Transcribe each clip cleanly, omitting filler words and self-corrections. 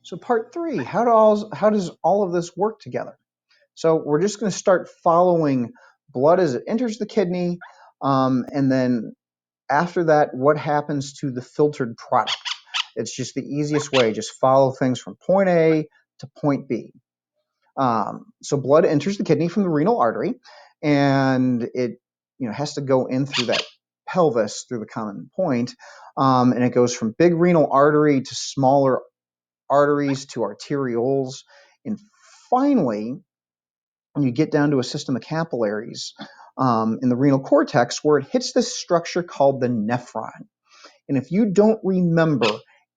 So part three, how does all of this work together? So we're just going to start following blood as it enters the kidney, and then after that, what happens to the filtered product? It's just the easiest way. Just follow things from point A to point B. So blood enters the kidney from the renal artery, and it has to go in through that pelvis through the common point, and it goes from big renal artery to smaller arteries to arterioles, and finally you get down to a system of capillaries in the renal cortex where it hits this structure called the nephron. And if you don't remember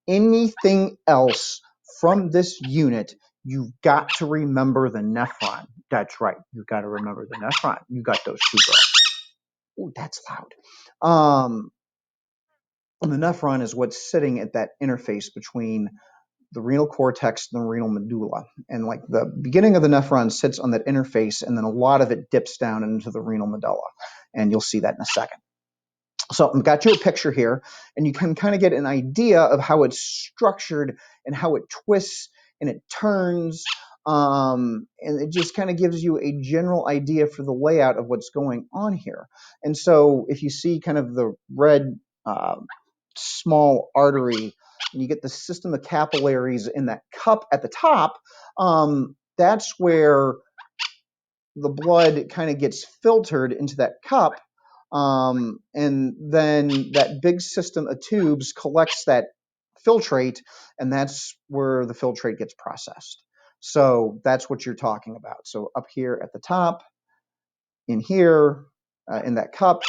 anything else from this unit, you've got to remember the nephron. That's right, you've got to remember the nephron. You got those super. Ooh, that's loud. And the nephron is what's sitting at that interface between the renal cortex and the renal medulla. And like the beginning of the nephron sits on that interface, and then a lot of it dips down into the renal medulla. And you'll see that in a second. So I've got you a picture here, and you can kind of get an idea of how it's structured and how it twists and it turns. And it just kind of gives you a general idea for the layout of what's going on here. And so if you see kind of the red small artery, and you get the system of capillaries in that cup at the top, that's where the blood kind of gets filtered into that cup. And then that big system of tubes collects that filtrate, and that's where the filtrate gets processed. So that's what you're talking about. So up here at the top, in here, in that cup,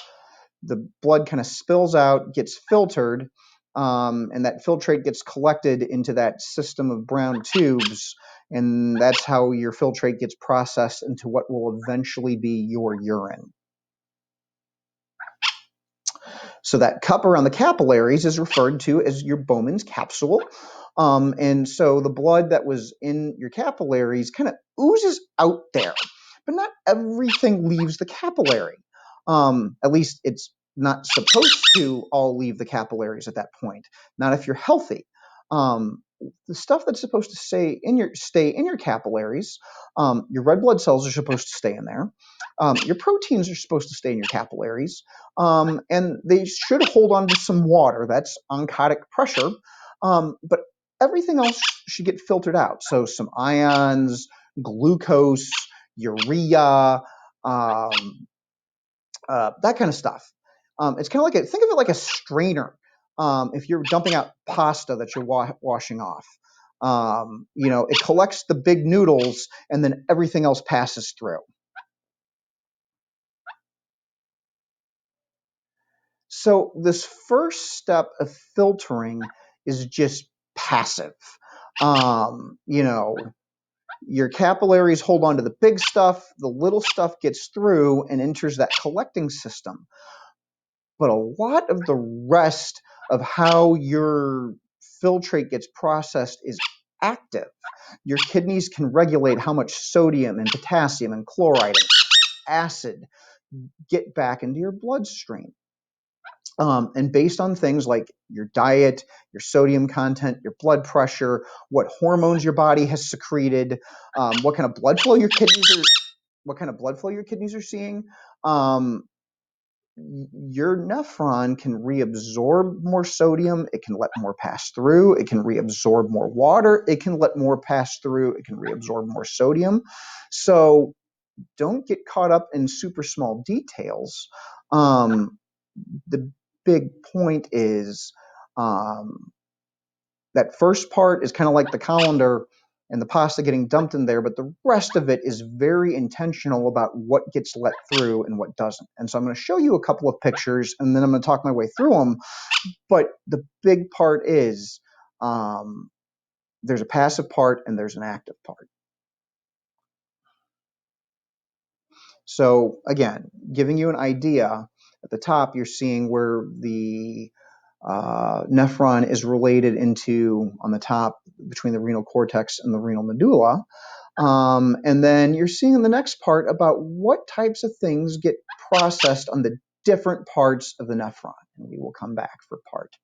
the blood kind of spills out, gets filtered, and that filtrate gets collected into that system of brown tubes, and that's how your filtrate gets processed into what will eventually be your urine. So that cup around the capillaries is referred to as your Bowman's capsule. And so the blood that was in your capillaries kind of oozes out there, but not everything leaves the capillary. At least it's not supposed to all leave the capillaries at that point, not if you're healthy. The stuff that's supposed to stay in your capillaries, your red blood cells are supposed to stay in there. Your proteins are supposed to stay in your capillaries, and they should hold on to some water. That's oncotic pressure, but everything else should get filtered out. So some ions, glucose, urea, that kind of stuff. It's kind of like think of it like a strainer. If you're dumping out pasta that you're washing off, it collects the big noodles, and then everything else passes through. So this first step of filtering is just passive. Your capillaries hold on to the big stuff, the little stuff gets through and enters that collecting system. But a lot of the rest of how your filtrate gets processed is active. Your kidneys can regulate how much sodium and potassium and chloride and acid get back into your bloodstream. And based on things like your diet, your sodium content, your blood pressure, what hormones your body has secreted, what kind of blood flow your kidneys are seeing, your nephron can reabsorb more sodium. It can let more pass through. It can reabsorb more water. It can let more pass through. It can reabsorb more sodium. So don't get caught up in super small details. The big point is that first part is kind of like the colander and the pasta getting dumped in there, but the rest of it is very intentional about what gets let through and what doesn't. And so I'm going to show you a couple of pictures, and then I'm going to talk my way through them. But the big part is there's a passive part and there's an active part. So again, giving you an idea, at the top you're seeing where the nephron is related into on the top between the renal cortex and the renal medulla. And then you're seeing in the next part about what types of things get processed on the different parts of the nephron. And we will come back for part